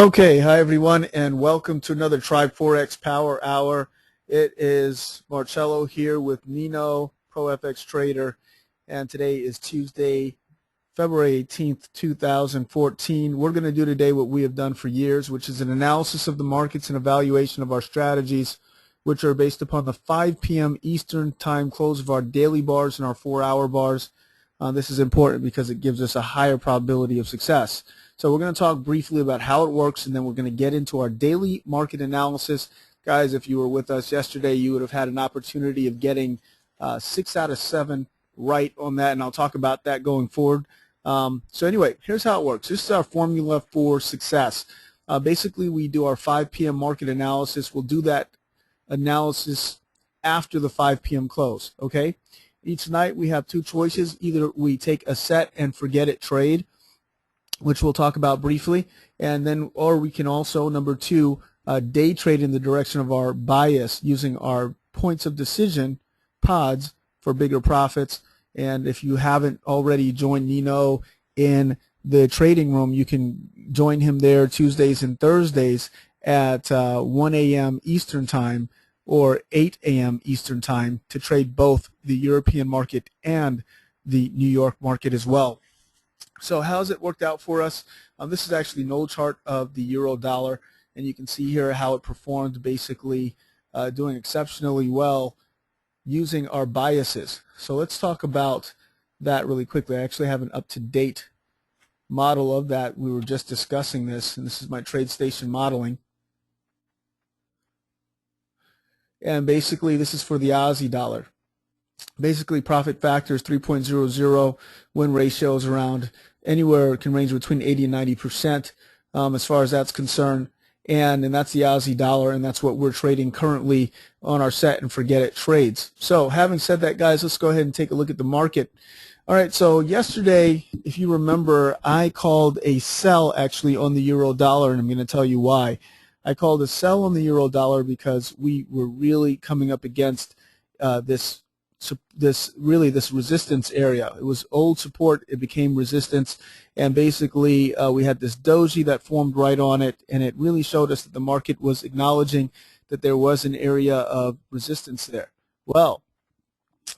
Okay, hi everyone, and welcome to another Tribe Forex Power Hour. It is Marcello here with Nino, Pro FX Trader, and today is Tuesday, February 18th, 2014. We're going to do today what we have done for years, which is an analysis of the markets and evaluation of our strategies, which are based upon the 5 p.m. Eastern Time close of our daily bars and our 4-hour bars. This is important because it gives us a higher probability of success. So we're going to talk briefly about how it works, and then we're going to get into our daily market analysis. Guys, if you were with us yesterday, you would have had an opportunity of getting 6 out of 7 right on that, and I'll talk about that going forward. So anyway, here's how it works. This is our formula for success. Basically, we do our 5 p.m. market analysis. We'll do that analysis after the 5 p.m. close, okay? Each night we have two choices. Either we take a set and forget it trade, which we'll talk about briefly, and then, or we can also, number two, day trade in the direction of our bias using our points of decision pods for bigger profits. And if you haven't already joined Nino in the trading room, you can join him there Tuesdays and Thursdays at 1 a.m. Eastern Time or 8 a.m. Eastern Time to trade both the European market and the New York market as well. So how's it worked out for us? This is actually no chart of the euro dollar, and you can see here how it performed, basically doing exceptionally well using our biases. So let's talk about that really quickly. I actually have an up-to-date model of that. We were just discussing this, and this is my TradeStation modeling. And basically this is for the Aussie dollar. Basically, profit factor is 3.00, win ratio is around anywhere, can range between 80 and 90% as far as that's concerned. And that's the Aussie dollar, and that's what we're trading currently on our set and forget it trades. So having said that, guys, let's go ahead and take a look at the market. All right, so yesterday, if you remember, I called a sell actually on the euro dollar, and I'm going to tell you why. I called a sell on the euro dollar because we were really coming up against this resistance area. It was old support, it became resistance, and basically we had this doji that formed right on it, and it really showed us that the market was acknowledging that there was an area of resistance there. Well,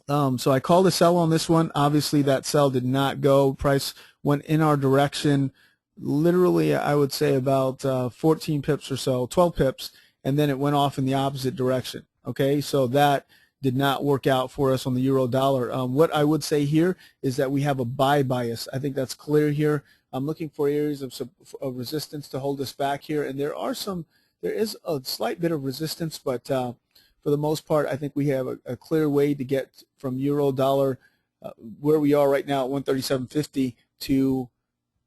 so I called a sell on this one. Obviously that sell did not go. Price went in our direction, literally I would say about 14 pips or so, 12 pips, and then it went off in the opposite direction. Okay, so that did not work out for us on the euro dollar. What I would say here is that we have a buy bias. I think that's clear here. I'm looking for areas of resistance to hold us back here, and there is a slight bit of resistance, but for the most part, I think we have a clear way to get from euro dollar where we are right now at 137.50 to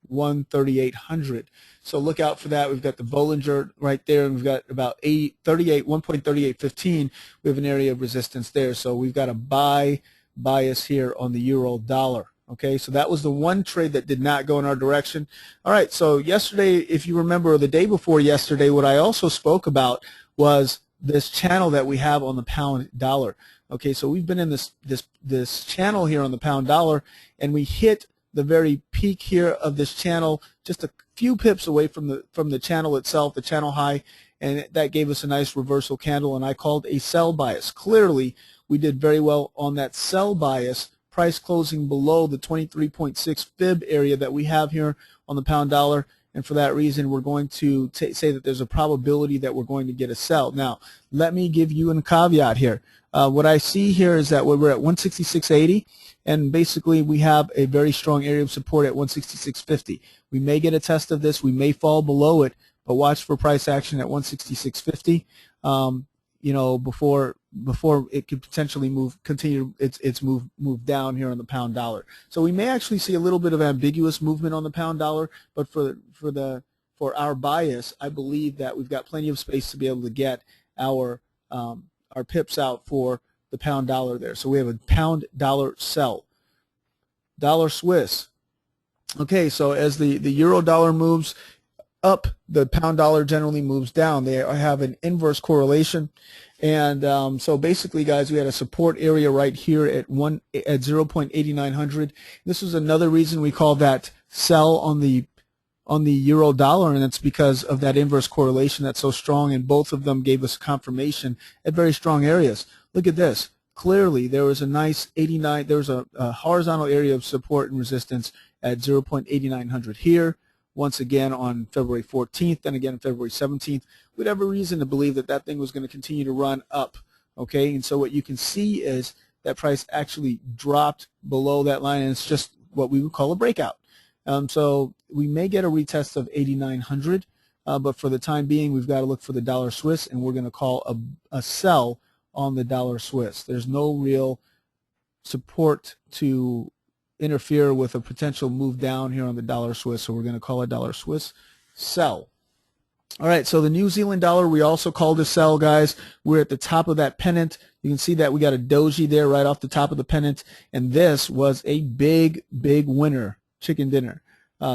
13800. So look out for that. We've got the Bollinger right there, and we've got about 1.3815. We have an area of resistance there. So we've got a buy bias here on the euro dollar. Okay, so that was the one trade that did not go in our direction. All right, so yesterday, if you remember, the day before yesterday, what I also spoke about was this channel that we have on the pound dollar. Okay, so we've been in this channel here on the pound dollar, and we hit the very peak here of this channel, just a few pips away from the channel itself, the channel high, and that gave us a nice reversal candle, and I called a sell bias. Clearly, we did very well on that sell bias, price closing below the 23.6 fib area that we have here on the pound dollar, and for that reason, we're going to say that there's a probability that we're going to get a sell. Now, let me give you a caveat here. What I see here is that we're at 166.80, and basically we have a very strong area of support at 166.50. We may get a test of this, we may fall below it, but watch for price action at 166.50. You know, before it could potentially continue its move down here on the pound dollar. So we may actually see a little bit of ambiguous movement on the pound dollar, but for our bias, I believe that we've got plenty of space to be able to get our pips out for the pound dollar there. So we have a pound dollar sell. Dollar Swiss. Okay, so as the euro dollar moves up, the pound dollar generally moves down. They have an inverse correlation, and so basically, guys, we had a support area right here at 0.8900. This was another reason we call that sell on the the euro dollar, and it's because of that inverse correlation that's so strong, and both of them gave us confirmation at very strong areas. Look at this. Clearly, there was a nice 89. There was a horizontal area of support and resistance at 0.8900 here. Once again on February 14th, then again on February 17th. We'd have a reason to believe that that thing was going to continue to run up. Okay, and so what you can see is that price actually dropped below that line, and it's just what we would call a breakout. So we may get a retest of 8,900, but for the time being, we've got to look for the dollar Swiss, and we're going to call a sell on the dollar Swiss. There's no real support to interfere with a potential move down here on the dollar Swiss, so we're going to call a dollar Swiss sell. All right, so the New Zealand dollar we also called a sell, guys. We're at the top of that pennant. You can see that we got a doji there right off the top of the pennant, and this was a big, big winner, chicken dinner.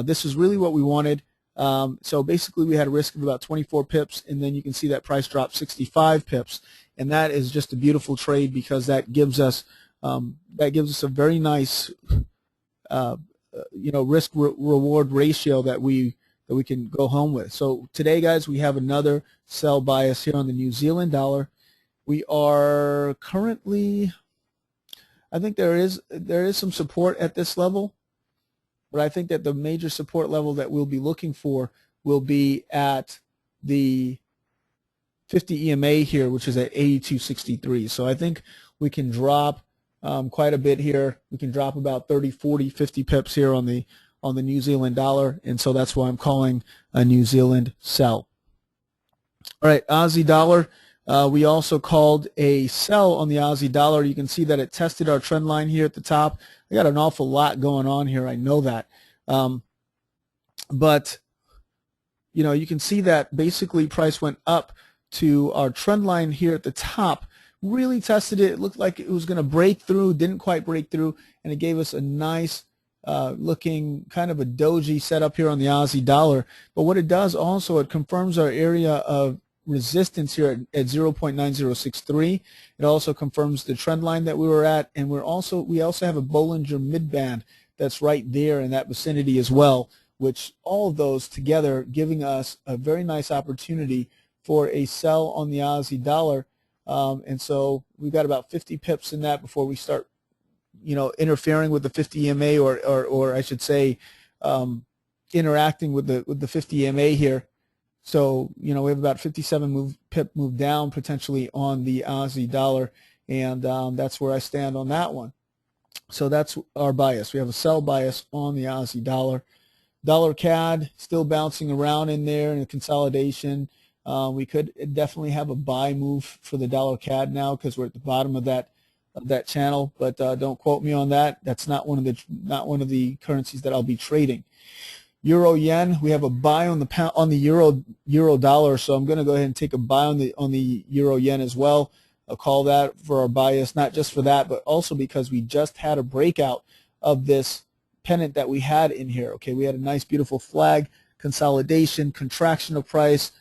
This is really what we wanted. So basically we had a risk of about 24 pips, and then you can see that price dropped 65 pips, and that is just a beautiful trade because that gives us a very nice risk reward ratio that we can go home with. So today, guys, we have another sell bias here on the New Zealand dollar. We are currently, I think there is some support at this level, but I think that the major support level that we'll be looking for will be at the 50 EMA here, which is at 82.63. So I think we can drop quite a bit here. We can drop about 30, 40, 50 pips here on the New Zealand dollar, and so that's why I'm calling a New Zealand sell. All right, Aussie dollar. We also called a sell on the Aussie dollar. You can see that it tested our trend line here at the top. I got an awful lot going on here. I know that. But, you can see that basically price went up to our trend line here at the top, really tested it. It looked like it was going to break through, didn't quite break through, and it gave us a nice looking kind of a doji setup here on the Aussie dollar. But what it does also, it confirms our area of resistance here at 0.9063. It also confirms the trend line that we were at, and we also have a Bollinger Midband that's right there in that vicinity as well, which all of those together giving us a very nice opportunity for a sell on the Aussie dollar. And so we've got about 50 pips in that before we start interfering with the 50 EMA, or I should say interacting with the 50 EMA here. So we have about 57 pip move down potentially on the Aussie dollar, and that's where I stand on that one. So that's our bias. We have a sell bias on the Aussie dollar. Dollar CAD still bouncing around in there in a consolidation. We could definitely have a buy move for the dollar CAD now because we're at the bottom of that channel, but don't quote me on that. That's not one of the currencies that I'll be trading. Euro yen, we have a buy on the euro dollar, so I'm going to go ahead and take a buy on the euro yen as well. I'll call that for our bias, not just for that, but also because we just had a breakout of this pennant that we had in here. Okay, we had a nice, beautiful flag consolidation, contraction of price,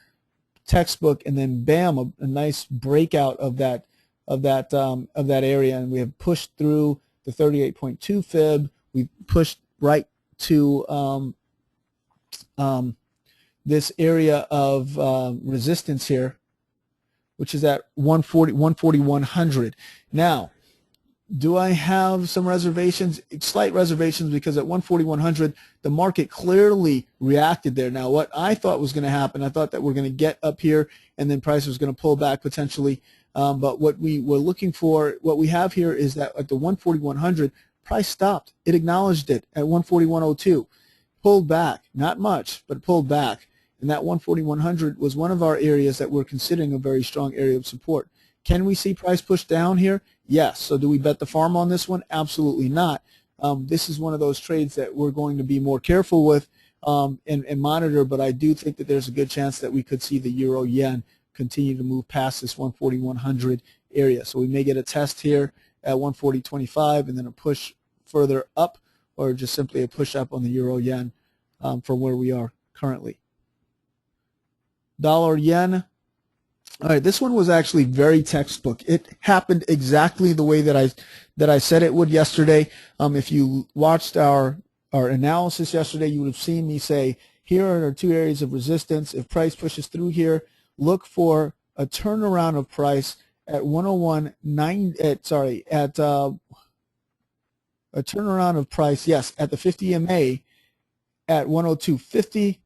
textbook, and then bam, a nice breakout of that area, and we have pushed through the 38.2 fib. We pushed right to this area of resistance here, which is at 140-100. Now, do I have some reservations? Slight reservations, because at 140-100, the market clearly reacted there. Now, what I thought was going to happen, I thought that we're going to get up here and then price was going to pull back potentially. But what we were looking for, what we have here is that at the 140-100, price stopped. It acknowledged it at 140-102. Pulled back, not much, but pulled back. And that 140-100 was one of our areas that we're considering a very strong area of support. Can we see price push down here? Yes. So do we bet the farm on this one? Absolutely not. This is one of those trades that we're going to be more careful with and monitor, but I do think that there's a good chance that we could see the euro yen continue to move past this 140-100 area. So we may get a test here at 140.25 and then a push further up, or just simply a push up on the euro yen from where we are currently. Dollar yen. All right, this one was actually very textbook. It happened exactly the way that I said it would yesterday. If you watched our analysis yesterday, you would have seen me say, here are our two areas of resistance. If price pushes through here, look for a turnaround of price at 101.9. A turnaround of price, yes, at the 50 EMA at 102.50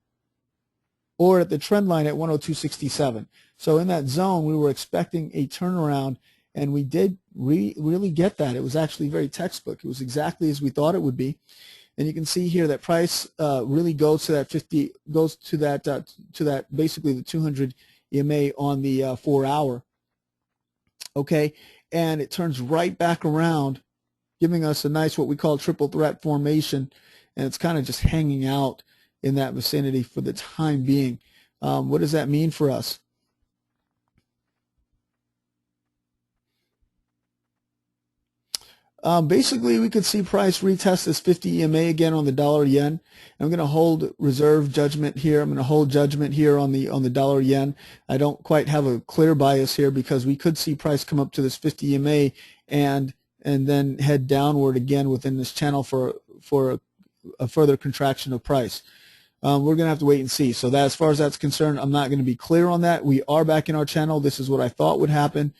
or at the trend line at 102.67. So in that zone, we were expecting a turnaround, and we did really get that. It was actually very textbook. It was exactly as we thought it would be. And you can see here that price really goes to that 50, goes to that basically the 200 EMA on the 4 hour. Okay, and it turns right back around, giving us a nice what we call triple threat formation, and it's kind of just hanging out in that vicinity for the time being. What does that mean for us? Basically, we could see price retest this 50 EMA again on the dollar yen. I'm going to hold reserve judgment here. I'm going to hold judgment here on the dollar yen. I don't quite have a clear bias here because we could see price come up to this 50 EMA and then head downward again within this channel for a further contraction of price. We're going to have to wait and see. So that, as far as that's concerned, I'm not going to be clear on that. We are back in our channel. This is what I thought would happen.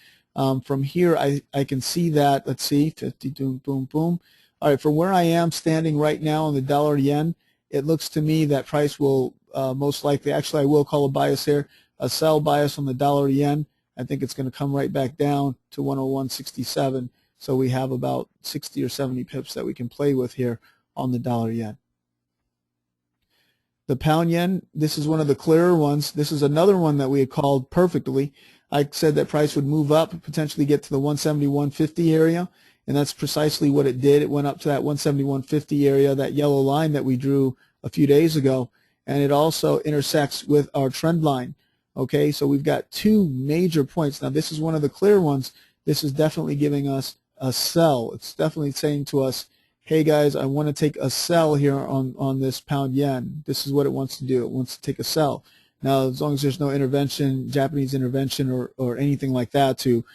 From here, I can see that. Let's see, 50, boom, boom, boom. All right, from where I am standing right now on the dollar yen, it looks to me that price will most likely, actually I will call a bias here, a sell bias on the dollar yen. I think it's going to come right back down to 101.67. So we have about 60 or 70 pips that we can play with here on the dollar yen. The pound yen, this is one of the clearer ones. This is another one that we had called perfectly. I said that price would move up, potentially get to the 171.50 area, and that's precisely what it did. It went up to that 171.50 area, that yellow line that we drew a few days ago, and it also intersects with our trend line. Okay, so we've got two major points. Now, this is one of the clear ones. This is definitely giving us a sell. It's definitely saying to us, hey guys, I want to take a sell here on this pound yen. This is what it wants to do. It wants to take a sell. Now, as long as there's no intervention, Japanese intervention or anything like that to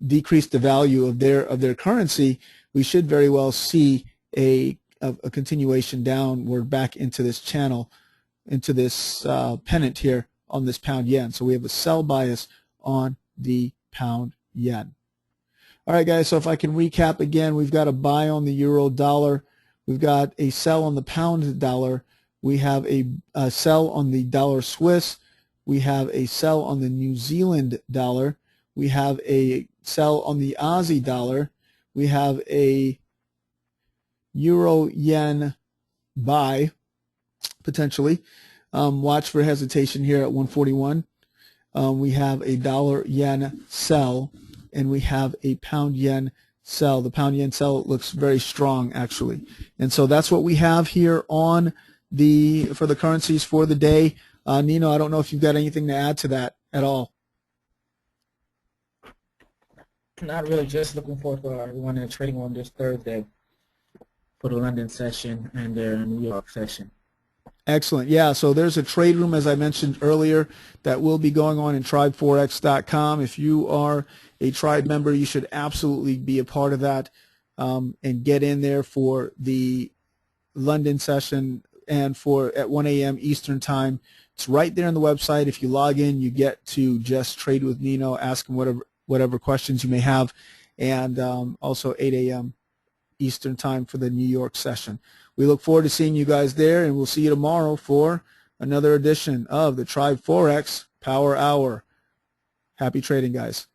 decrease the value of their currency, we should very well see a continuation downward back into this channel, into this pennant here on this pound yen. So we have a sell bias on the pound yen. All right, guys, so if I can recap again, we've got a buy on the euro dollar. We've got a sell on the pound dollar. We have a sell on the dollar Swiss. We have a sell on the New Zealand dollar. We have a sell on the Aussie dollar. We have a euro yen buy, potentially. Watch for hesitation here at 141. We have a dollar yen sell, and we have a pound yen sell. The pound yen sell looks very strong, actually. And so that's what we have here on for the currencies for the day. Nino, I don't know if you've got anything to add to that at all. Not really, just looking forward for everyone in trading on this Thursday for the London session and their New York session. Excellent. Yeah, so there's a trade room, as I mentioned earlier, that will be going on in tribeforex.com. If you are a tribe member, you should absolutely be a part of that and get in there for the London session and at 1 a.m. Eastern Time. It's right there on the website. If you log in, you get to just trade with Nino, ask him whatever questions you may have, and also 8 a.m. Eastern Time for the New York session. We look forward to seeing you guys there, and we'll see you tomorrow for another edition of the Tribe Forex Power Hour. Happy trading, guys.